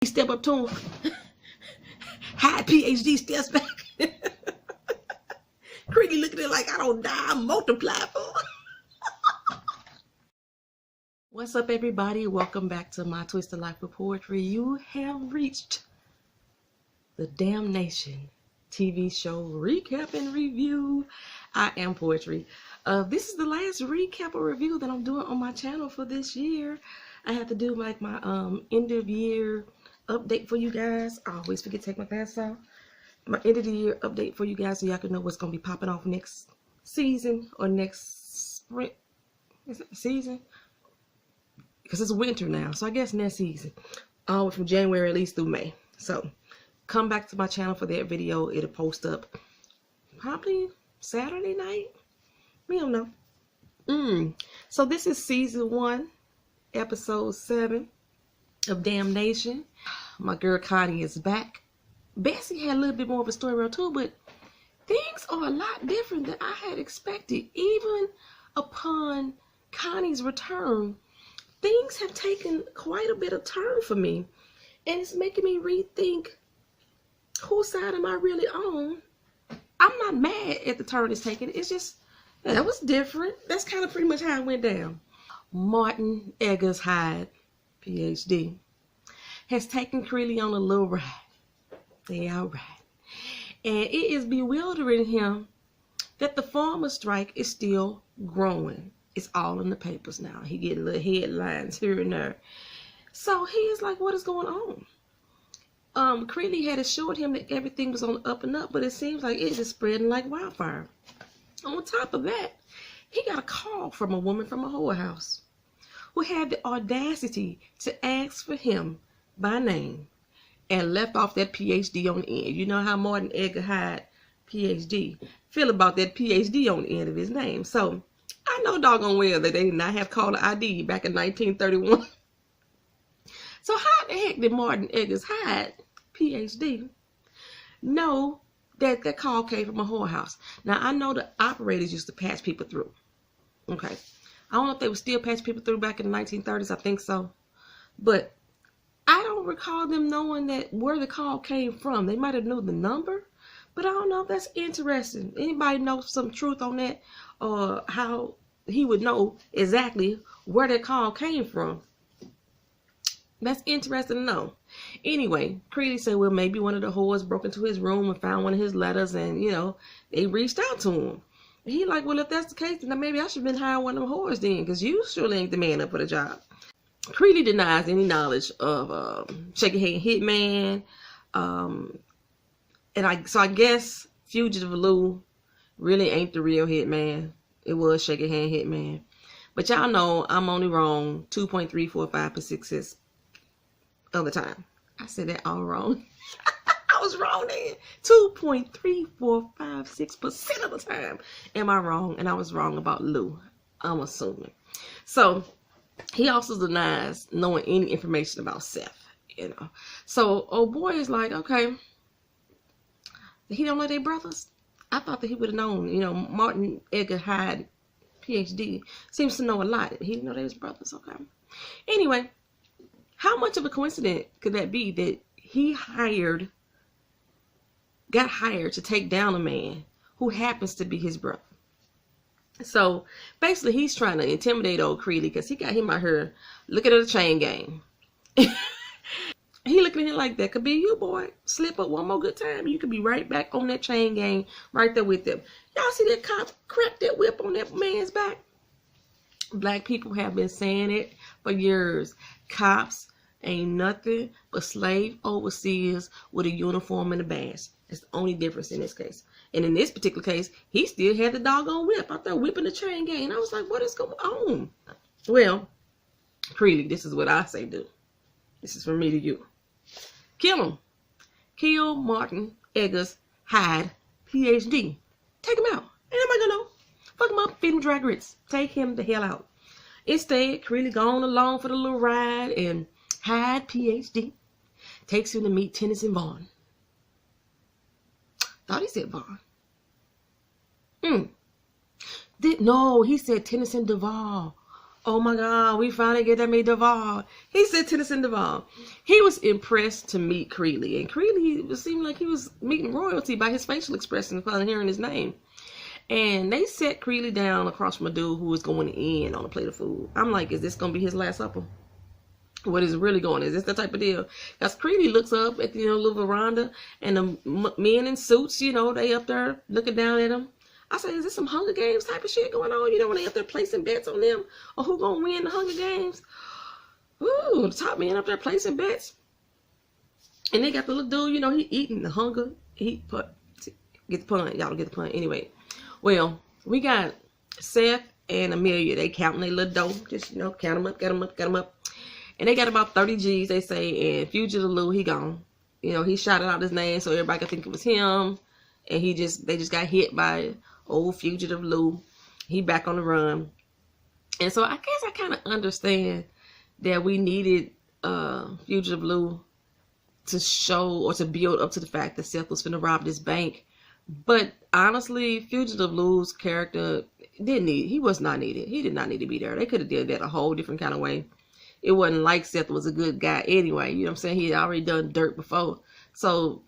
Step up to him. High PhD steps back. Creedy looking at it like I don't die, I multiply for. What's up, everybody? Welcome back to my Twisted Life with Poetry. You have reached the Damnation TV show recap and review. I am Poetry. This is the last recap or review that I'm doing on my channel for this year. I have to do like my end of year update for you guys. I always forget to take my glasses off. My end of the year update for you guys so y'all can know what's going to be popping off next season or next spring. Is it season? Because it's winter now, so I guess next season. From January at least through May. So come back to my channel for that video. It'll post up probably Saturday night. We don't know. So this is season 1, episode 7 of Damnation. My girl Connie is back. Bessie had a little bit more of a story around too, but things are a lot different than I had expected. Even upon Connie's return, things have taken quite a bit of turn for me. And it's making me rethink, whose side am I really on? I'm not mad at the turn it's taking. It's just, that was different. That's kind of pretty much how it went down. Martin Eggers Hyde, PhD, has taken Creely on a little ride. They are right. And it is bewildering him that the farmer strike is still growing. It's all in the papers now. He getting little headlines here and there. So he is like, what is going on? Creely had assured him that everything was on the up and up, but it seems like it is spreading like wildfire. On top of that, he got a call from a woman from a whorehouse who had the audacity to ask for him by name and left off that PhD on the end. You know how Martin Eggers Hyde, PhD, feel about that PhD on the end of his name. So I know doggone well that they did not have caller ID back in 1931. So how the heck did Martin Eggers Hyde, PhD, know that that call came from a whorehouse? Now, I know the operators used to patch people through. Okay. I don't know if they would still patch people through back in the 1930s. I think so. But I don't recall them knowing that where the call came from. They might have known the number, but I don't know if that's interesting. Anybody know some truth on that, or how he would know exactly where that call came from? That's interesting to know. Anyway, Creedy said, well, maybe one of the whores broke into his room and found one of his letters, and, you know, they reached out to him. And he like, well, if that's the case, then maybe I should have been hiring one of them whores then, because you surely ain't the man up for the job. Creedy denies any knowledge of Shaky Hand Hitman. So I guess Fugitive Lou really ain't the real Hitman. It was Shaky Hand Hitman. But y'all know I'm only wrong 2.345% of the time. I said that all wrong. I was wrong then. 2.3456% of the time am I wrong, and I was wrong about Lou, I'm assuming. So he also denies knowing any information about Seth, you know. So old boy is like, okay, he don't know they brothers. I thought that he would have known, you know. Martin Eggers Hyde, PhD, seems to know a lot. He didn't know they was brothers. Okay. Anyway, how much of a coincidence could that be that he got hired to take down a man who happens to be his brother? So basically, he's trying to intimidate old Creedy because he got him out here looking at the chain gang. He looking at him like, that could be you, boy. Slip up one more good time, you could be right back on that chain gang right there with them. Y'all see that cop crack that whip on that man's back? Black people have been saying it for years. Cops ain't nothing but slave overseers with a uniform and a badge. That's the only difference in this case. And in this particular case, he still had the doggone whip out there whipping the chain gang. And I was like, what is going on? Well, Creely, this is what I say do. This is from me to you. Kill him. Kill Martin Eggers Hyde, PhD. Take him out. Ain't nobody gonna know. Fuck him up, feed him dry grits. Take him the hell out. Instead, Creely gone along for the little ride, and Hyde, PhD, takes him to meet Tennyson Vaughn. Thought he said Vaughn. No, he said Tennyson Duval. Oh my God, we finally get that meet Duval. He said Tennessee Duval. He was impressed to meet Creeley, and Creeley seemed like he was meeting royalty by his facial expression upon hearing his name. And they set Creeley down across from a dude who was going in on a plate of food. I'm like, is this gonna be his last supper? What is really going on? Is this the type of deal? Because Creeley looks up at the little veranda, and the men in suits, they up there looking down at him. I say, is this some Hunger Games type of shit going on? When they up there placing bets on them or who gonna win the Hunger Games? Ooh, the top man up there placing bets. And they got the little dude, he eating the hunger. Get the pun. Y'all get the pun. Anyway, well, we got Seth and Amelia. They counting their little dough. Just, count them up, get them up. And they got about 30 G's, they say, and Fugitive Lou, he gone. He shouted out his name so everybody could think it was him. And they just got hit by old Fugitive Lou. He back on the run. And so I guess I kind of understand that we needed Fugitive Lou to show or to build up to the fact that Seth was finna rob this bank. But honestly, Fugitive Lou's character he was not needed. He did not need to be there. They could have did that a whole different kind of way. It wasn't like Seth was a good guy anyway. You know what I'm saying? He had already done dirt before. So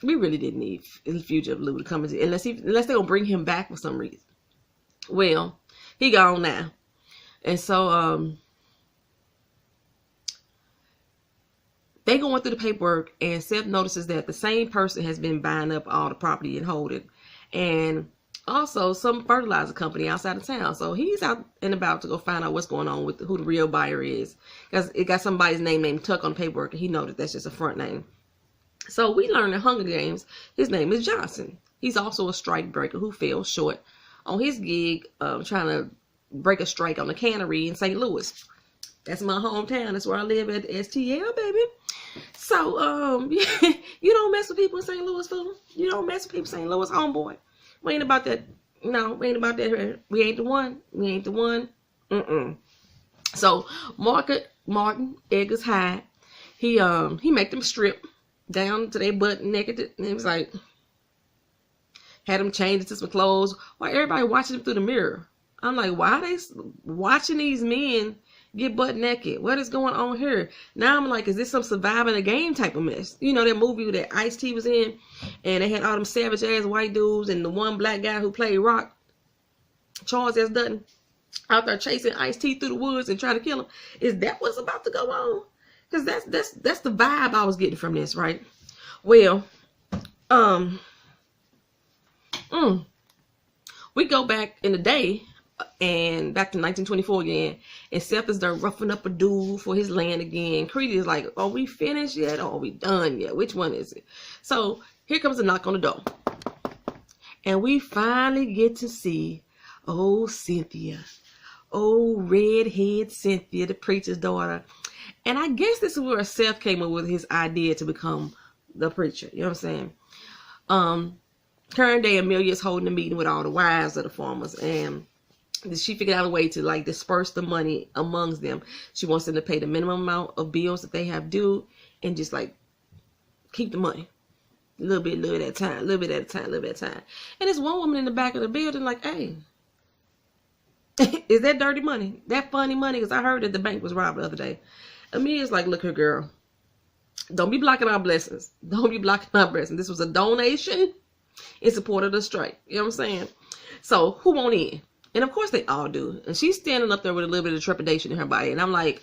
we really didn't need Fugitive Lou to come in, unless they gonna bring him back for some reason. Well, he gone now. And so they going through the paperwork, and Seth notices that the same person has been buying up all the property and holding. And also some fertilizer company outside of town. So he's out and about to go find out what's going on with who the real buyer is. Because it got somebody's name named Tuck on the paperwork, and he knows that's just a front name. So we learned in Hunger Games, his name is Johnson. He's also a strike breaker who fell short on his gig trying to break a strike on the cannery in St. Louis. That's my hometown. That's where I live at STL, baby. So, you don't mess with people in St. Louis, fool. You don't mess with people in St. Louis, homeboy. We ain't about that. No, we ain't about that. We ain't the one. We ain't the one. So, Martin Eggers Hyde, he make them strip down to their butt naked, and it was like, had them change into some clothes while everybody watching them through the mirror. I'm like, why are they watching these men get butt naked? What is going on here? Now I'm like, is this some surviving a game type of mess? That movie that Ice-T was in, and they had all them savage ass white dudes and the one black guy who played Rock, Charles S. Dutton, out there chasing Ice-T through the woods and trying to kill him. Is that what's about to go on? Because that's the vibe I was getting from this, right? Well, we go back in the day, and back to 1924 again, and Seth is there roughing up a dude for his land again. Creedy is like, are we finished yet, or are we done yet? Which one is it? So here comes a knock on the door, and we finally get to see old Cynthia, old redhead Cynthia, the preacher's daughter. And I guess this is where Seth came up with his idea to become the preacher. You know what I'm saying? Current day, Amelia is holding a meeting with all the wives of the farmers, and she figured out a way to disperse the money amongst them. She wants them to pay the minimum amount of bills that they have due, and just keep the money, a little bit at a time, a little bit at a time, a little bit at a time. And there's one woman in the back of the building like, hey, is that dirty money? That funny money? Because I heard that the bank was robbed the other day. Amelia's like, look here, girl, don't be blocking our blessings. Don't be blocking our blessings. This was a donation in support of the strike. You know what I'm saying? So who won't in? And of course they all do. And she's standing up there with a little bit of trepidation in her body. And I'm like,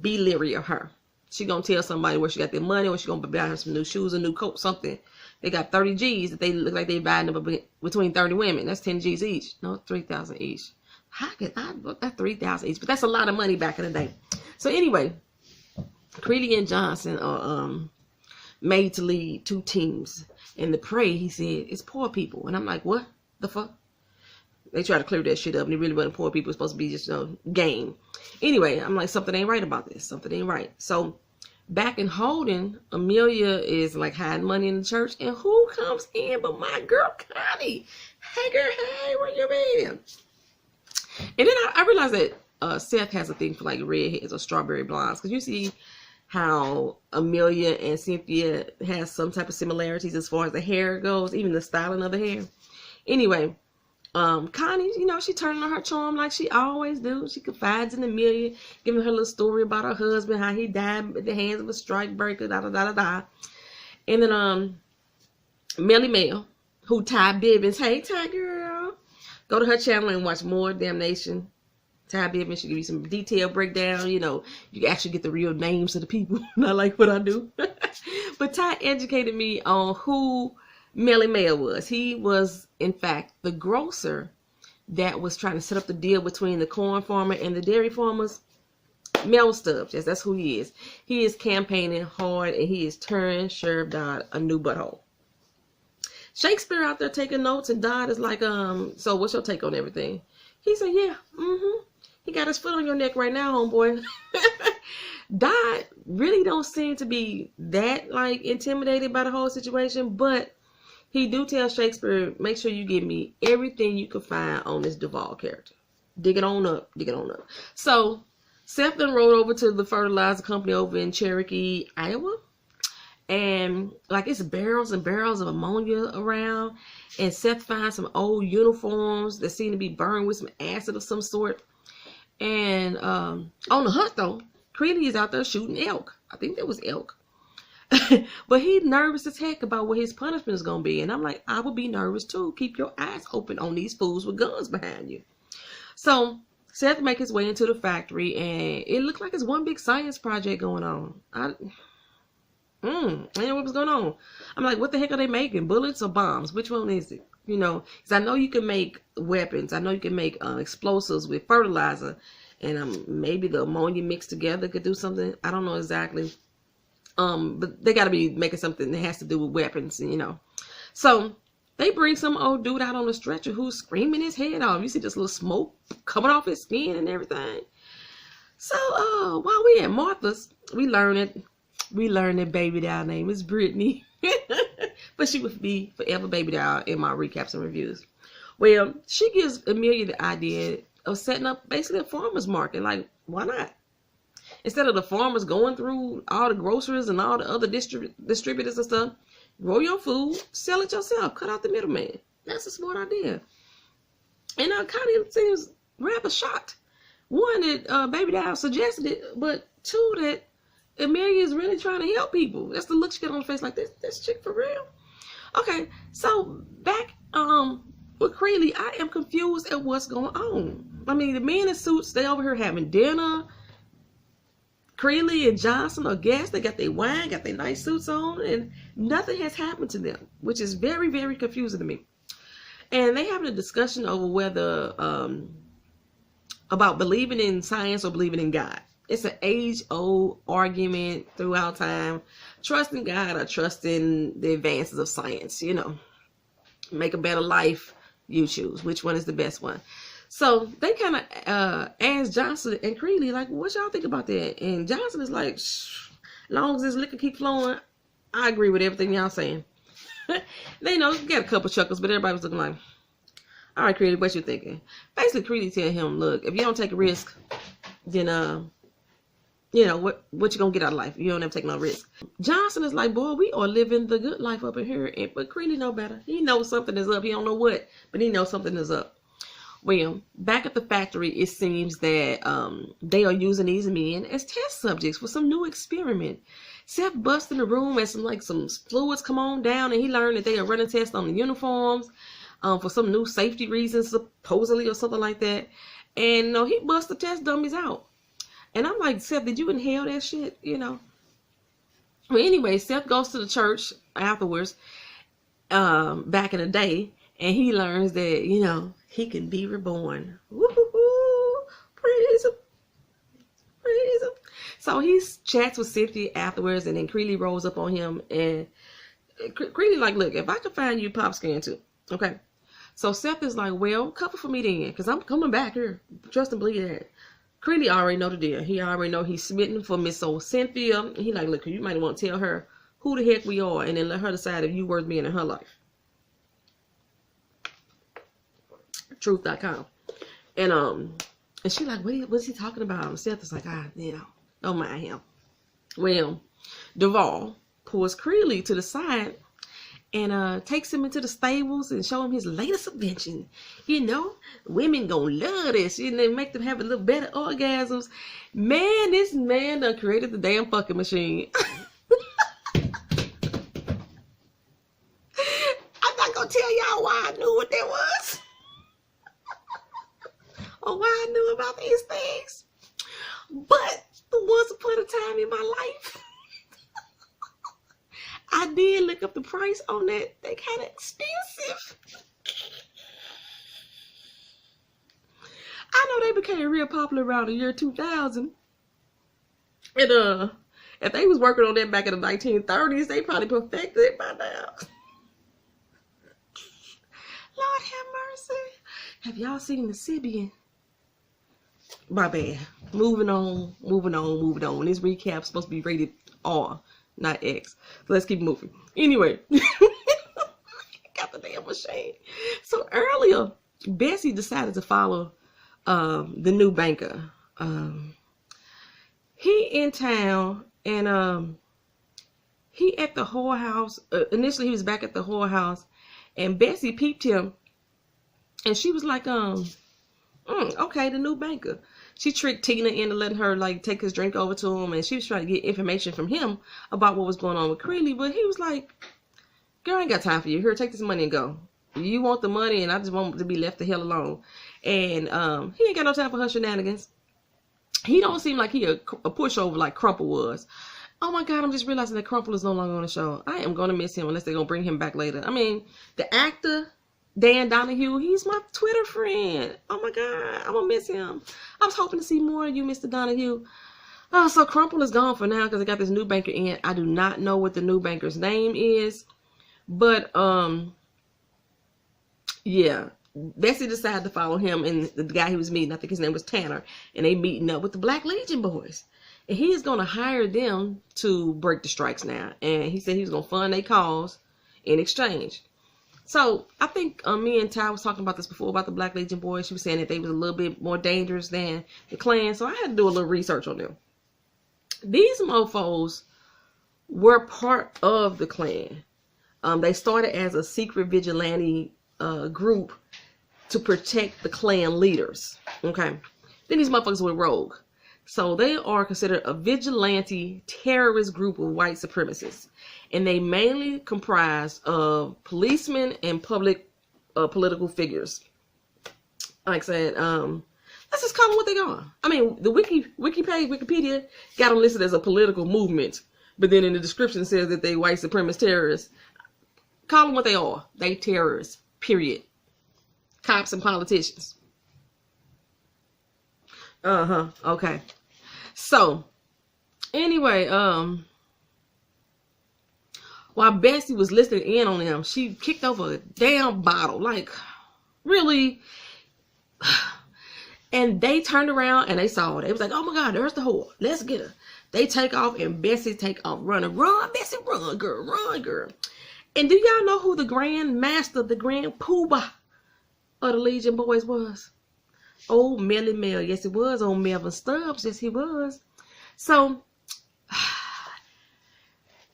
be leery of her. She gonna tell somebody where she got their money, or she gonna buy her some new shoes, a new coat, something. They got 30 G's that they look like they buying them between 30 women. That's 10 G's each. No, 3,000 each. How could I book that 3,000 each? But that's a lot of money back in the day. So anyway, Creedy and Johnson are made to lead two teams. And the prey, he said, it's poor people. And I'm like, what the fuck? They try to clear that shit up, and it really wasn't poor people. It's supposed to be just game. Anyway, I'm like, something ain't right about this. Something ain't right. So back in Holden, Amelia is hiding money in the church, and who comes in but my girl Connie? Hey girl, hey, where you been? And then I realized that Seth has a thing for redheads or strawberry blondes, because you see how Amelia and Cynthia has some type of similarities as far as the hair goes, even the styling of the hair. Anyway, Connie, you know, she turning on her charm like she always do. She confides in Amelia, giving her little story about her husband, how he died at the hands of a strike breaker, da da da da da. And then Melly Mel, who Ty Bibbins, hey Ty girl, go to her channel and watch more Damnation. Ty Bibbins, she give you some detailed breakdown. You know, you can actually get the real names of the people. Not like what I do. But Ty educated me on who Melly Mel was. He was, in fact, the grocer that was trying to set up the deal between the corn farmer and the dairy farmers. Mel Stubbs, yes, that's who he is. He is campaigning hard, and he is turning Sheriff Dodd a new butthole. Shakespeare out there taking notes, and Dodd is like, so what's your take on everything? He said, yeah, He got his foot on your neck right now, homeboy. Dodd really don't seem to be that, like, intimidated by the whole situation, but he do tell Shakespeare, make sure you give me everything you can find on this Duvall character. Dig it on up. So, Seth then rode over to the fertilizer company over in Cherokee, Iowa. And, like, it's barrels and barrels of ammonia around. And Seth finds some old uniforms that seem to be burned with some acid of some sort. And on the hunt, though, Creedy is out there shooting elk. I think that was elk. But he's nervous as heck about what his punishment is going to be. And I'm like, I would be nervous too. Keep your eyes open on these fools with guns behind you. So Seth make his way into the factory, and it looked like it's one big science project going on. I didn't know what was going on. I'm like, what the heck are they making? Bullets or bombs? Which one is it? You know, because I know you can make weapons. I know you can make explosives with fertilizer. And maybe the ammonia mixed together could do something. I don't know exactly. But they got to be making something that has to do with weapons, you know. So they bring some old dude out on a stretcher who's screaming his head off. You see this little smoke coming off his skin and everything. So while we at Martha's, we learn that baby doll name is Brittany. But she would be forever baby doll in my recaps and reviews. Well, she gives Amelia the idea of setting up basically a farmer's market. Like, why not? Instead of the farmers going through all the groceries and all the other distributors and stuff, grow your food, sell it yourself, cut out the middleman. That's a smart idea. And Connie seems rather shocked. One, that Baby Doll suggested it, but two, that Amelia is really trying to help people. That's the look she got on her face, like, this chick for real? Okay, so back with Creeley, I am confused at what's going on. I mean, the men in suits, they over here having dinner. Creeley and Johnson are guests. They got their wine, got their nice suits on, and nothing has happened to them, which is very, very confusing to me. And they having a discussion over whether, about believing in science or believing in God. It's an age-old argument throughout time. Trusting God or trusting the advances of science, you know. Make a better life, you choose. Which one is the best one? So they kind of asked Johnson and Creeley, like, what y'all think about that? And Johnson is like, shh, as long as this liquor keep flowing, I agree with everything y'all saying. They know, got a couple chuckles, but everybody was looking like, all right, Creeley, what you thinking? Basically, Creeley tell him, look, if you don't take a risk, then, you know, what you gonna get out of life? You don't ever take no risk. Johnson is like, boy, we are living the good life up in here. But Creeley know better. He knows something is up. He don't know what, but he knows something is up. Well, back at the factory, it seems that they are using these men as test subjects for some new experiment. Seth busts in the room as some fluids come on down, and he learned that they are running tests on the uniforms for some new safety reasons, supposedly, or something like that. And he busts the test dummies out. And I'm like, Seth, did you inhale that shit? You know. Well, anyway, Seth goes to the church afterwards, back in the day, and he learns that, he can be reborn. Woo-hoo-hoo. Praise him. Praise him. So he chats with Cynthia afterwards, and then Creeley rolls up on him, and Creeley like, look, if I could find you, Pop scan too. Okay. So Seth is like, well, cover for me then, because I'm coming back here. Trust and believe that. Creeley already know the deal. He already know he's smitten for Miss old Cynthia. And he like, look, you might want to tell her who the heck we are, and then let her decide if you worth being in her life. Truth.com. And she like, what's he talking about? And Seth is like, don't mind him. Well, Duvall pulls Creeley to the side and takes him into the stables and show him his latest invention. You know, women gonna love this. You know, make them have a little better orgasms. Man, this man done created the damn fucking machine. I'm not gonna tell y'all why I knew what that was. Or why I knew about these things. But once upon a time in my life, I did look up the price on that. They kind of expensive. I know they became real popular around the year 2000. And if they was working on that back in the 1930s, they probably perfected it by now. Lord have mercy. Have y'all seen the Sibian? My bad. Moving on. This recap's supposed to be rated R, not X. So let's keep moving. Anyway, got the damn machine. So earlier, Bessie decided to follow the new banker. He in town, and he at the whorehouse. Initially, he was back at the whorehouse, and Bessie peeped him, and she was like, okay, the new banker. She tricked Tina into letting her like take his drink over to him, and she was trying to get information from him about what was going on with Creeley. But he was like, girl, I ain't got time for you. Here, take this money and go. You want the money, and I just want to be left the hell alone. And he ain't got no time for her shenanigans. He don't seem like he a pushover like Crumple was. Oh my God, I'm just realizing that Crumple is no longer on the show. I am going to miss him unless they're going to bring him back later. I mean, the actor, Dan Donahue, he's my Twitter friend. Oh my God, I'm going to miss him. I was hoping to see more of you, Mr. Donahue. Oh, so Crumple is gone for now because I got this new banker in. I do not know what the new banker's name is. But, yeah. Bessie decided to follow him and the guy he was meeting. I think his name was Tanner. And they meeting up with the Black Legion boys. And he is going to hire them to break the strikes now. And he said he was going to fund their cause in exchange. So I think me and Ty was talking about this before about the Black Legion boys. She was saying that they was a little bit more dangerous than the Klan. So I had to do a little research on them. These mofos were part of the Klan. They started as a secret vigilante group to protect the Klan leaders. Okay. Then these motherfuckers were rogue. So they are considered a vigilante terrorist group of white supremacists. And they mainly comprise of policemen and public political figures. Like I said, let's just call them what they are. I mean, the Wikipedia got them listed as a political movement. But then in the description says that they white supremacist terrorists. Call them what they are. They terrorists. Period. Cops and politicians. Okay. So, anyway, while Bessie was listening in on them, she kicked over a damn bottle. Like, really? And they turned around and they saw it. They was like, oh my God, there's the whore. Let's get her. They take off and Bessie take off running. Run, Bessie, run, girl. Run, girl. And do y'all know who the grand master, the grand poobah of the Legion boys was? Old Melly Mel. Yes, it was. Old Melvin Stubbs. Yes, he was. So,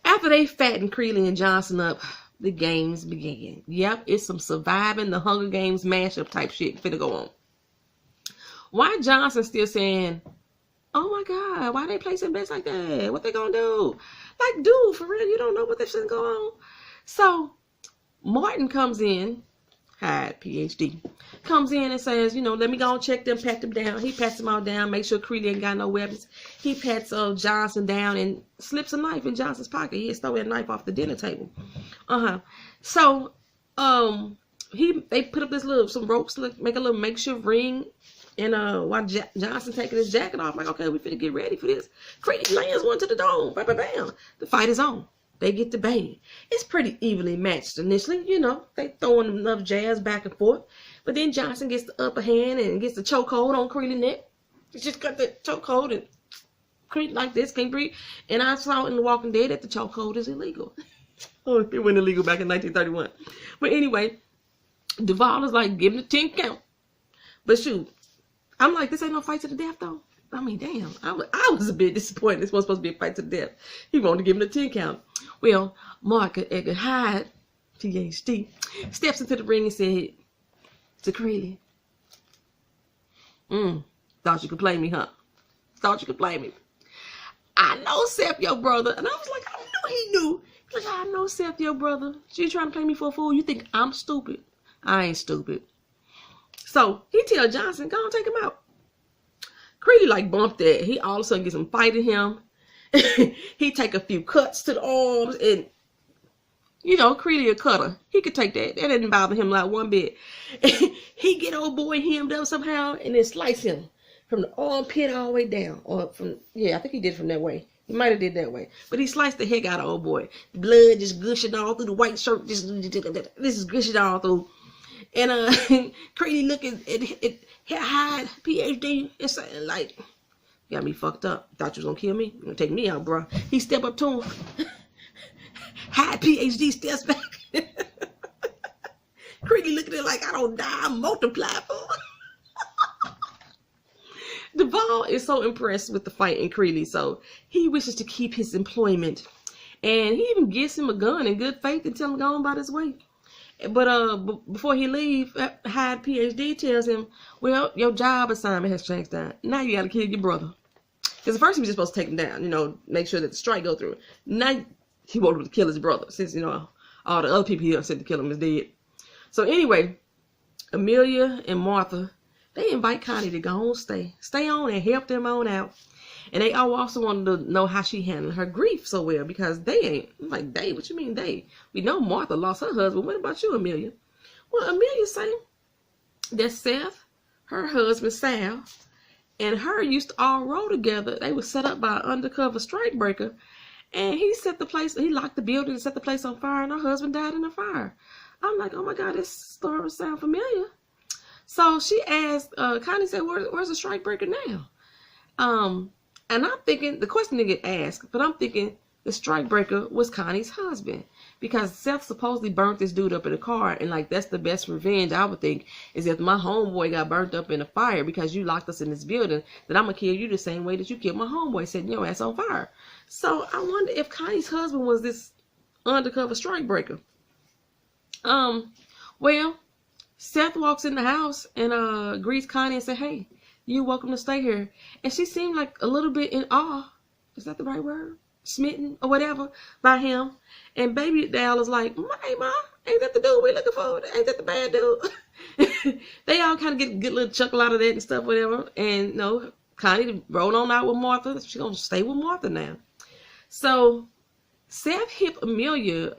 after they fattened Creeley and Johnson up, the games began. Yep, it's some surviving the Hunger Games mashup type shit finna go on. Why Johnson still saying, oh my God, why they placing bets like that? What they gonna do? Like, dude, for real, you don't know what this shit's going on? So, Martin comes in, Hyde, PhD, comes in and says, you know, let me go and check them, pat them down. He pats them all down, make sure Creeley ain't got no weapons. He pats Johnson down and slips a knife in Johnson's pocket. He had stole that knife off the dinner table. So, they put up this some ropes, make a little makeshift ring. And while Johnson taking his jacket off, like, okay, we finna get ready for this. Creeley lands one to the dome. Bam, bam, bam. The fight is on. They get the bang. It's pretty evenly matched initially. You know, they throwing enough jabs back and forth. But then Johnson gets the upper hand and gets the chokehold on Creeley's neck. He just got the chokehold and Creeley like this, can't breathe. And I saw in The Walking Dead that the chokehold is illegal. Oh, it went illegal back in 1931. But anyway, Duvall is like, give him the 10 count. But shoot, I'm like, this ain't no fight to the death, though. I mean, damn. I was a bit disappointed. This was supposed to be a fight to the death. He wanted to give him the 10 count. Well, Mark Edgar Hyde PhD, steps into the ring and said to Creedy, thought you could play me, huh? Thought you could play me. I know Seth, your brother. And I was like, I knew he knew. Like, I know Seth, your brother. You trying to play me for a fool? You think I'm stupid? I ain't stupid. So he tell Johnson, go on, take him out. Creedy like bumped that. He all of a sudden gets some fight in him. He take a few cuts to the arms, and you know, Creedy a cutter. He could take that. That didn't bother him like one bit. He get old boy hemmed up somehow and then slice him from the armpit all the way down. Or from, yeah, I think he did from that way. He might have did that way. But he sliced the heck out of old boy. The blood just gushing all through the white shirt. This is gushing all through. And Creedy looking at Hyde, PhD, and saying like, got me fucked up. Thought you was gonna kill me? You're gonna take me out, bro. He step up to him. Hyde, PhD, steps back. Creedy looking at it like, I don't die, I multiply, fool. Duvall is so impressed with the fight in Creedy, so he wishes to keep his employment. And he even gives him a gun in good faith and tell him to go on about his way. But before he leave, Hyde PhD tells him, well, your job assignment has changed now. Now you gotta kill your brother. Because at first he was just supposed to take him down, you know, make sure that the strike go through. Now he wanted to kill his brother, since, you know, all the other people he said to kill him is dead. So anyway, Amelia and Martha, they invite Connie to go on, stay on and help them on out. And they all also wanted to know how she handled her grief so well, because they ain't, I'm like, they, what you mean they? We know Martha lost her husband. What about you, Amelia? Well, Amelia saying that Seth, her husband Sal, and her used to all roll together. They were set up by an undercover strikebreaker, and he locked the building and set the place on fire, and her husband died in the fire. I'm like, oh my God, this story sounds familiar. So she asked, Connie said, where's the strikebreaker now? And I'm thinking, the question didn't get asked, but I'm thinking the strikebreaker was Connie's husband, because Seth supposedly burnt this dude up in a car, and like, that's the best revenge I would think, is if my homeboy got burnt up in a fire because you locked us in this building, then I'm gonna kill you the same way that you killed my homeboy, setting your ass on fire. So I wonder if Connie's husband was this undercover strikebreaker. Well, Seth walks in the house and greets Connie and said, hey, you're welcome to stay here. And she seemed like a little bit in awe. Is that the right word? Smitten or whatever by him. And baby Dal is like, hey, Ma, ain't that the dude we looking for? Ain't that the bad dude? They all kind of get a good little chuckle out of that and stuff, whatever. And you know, Connie rolled on out with Martha. She's going to stay with Martha now. So Seth hip Amelia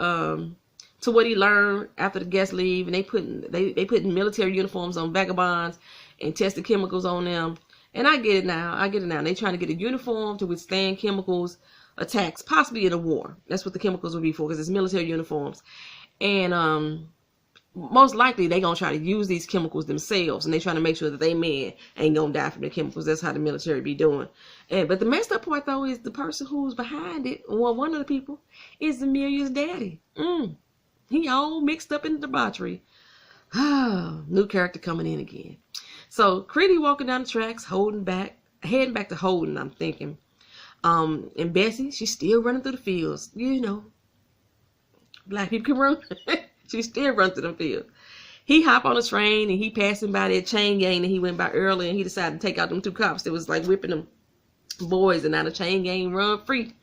to what he learned after the guests leave, and they put military uniforms on vagabonds and tested chemicals on them. And I get it now. They trying to get a uniform to withstand chemicals attacks, possibly in a war. That's what the chemicals would be for, because it's military uniforms. And most likely they gonna try to use these chemicals themselves, and they trying to make sure that they men ain't gonna die from the chemicals. That's how the military be doing. But the messed up part though is the person who's behind it, well, one of the people, is Amelia's daddy. He all mixed up in the debauchery. New character coming in again. So Creedy walking down the tracks, heading back to Holden, I'm thinking. And Bessie, she's still running through the fields. You know, black people can run. She still runs through them fields. He hop on a train and he passing by that chain gang that he went by earlier, and he decided to take out them two cops that was like whipping them boys, and now the chain gang run free.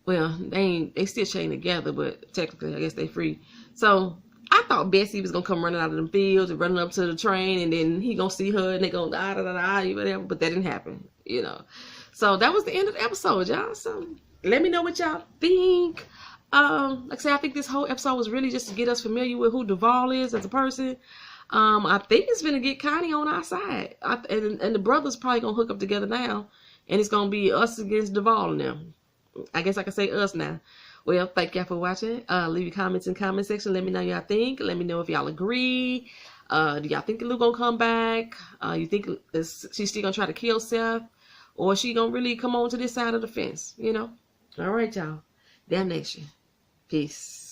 Well, they still chained together, but technically I guess they free. So I thought Bessie was gonna come running out of them fields and running up to the train, and then he gonna see her and they gonna whatever, but that didn't happen, you know. So that was the end of the episode, y'all. So let me know what y'all think. Like I said, I think this whole episode was really just to get us familiar with who Duvall is as a person. I think it's gonna get Connie on our side, and the brothers probably gonna hook up together now, and it's gonna be us against Duvall and them. I guess I can say us now. Well, thank y'all for watching. Leave your comments in the comment section. Let me know y'all think. Let me know if y'all agree. Do y'all think Lou gonna come back? You think she's still gonna try to kill Seth, or she gonna really come on to this side of the fence? You know. All right, y'all. Damnation. Peace.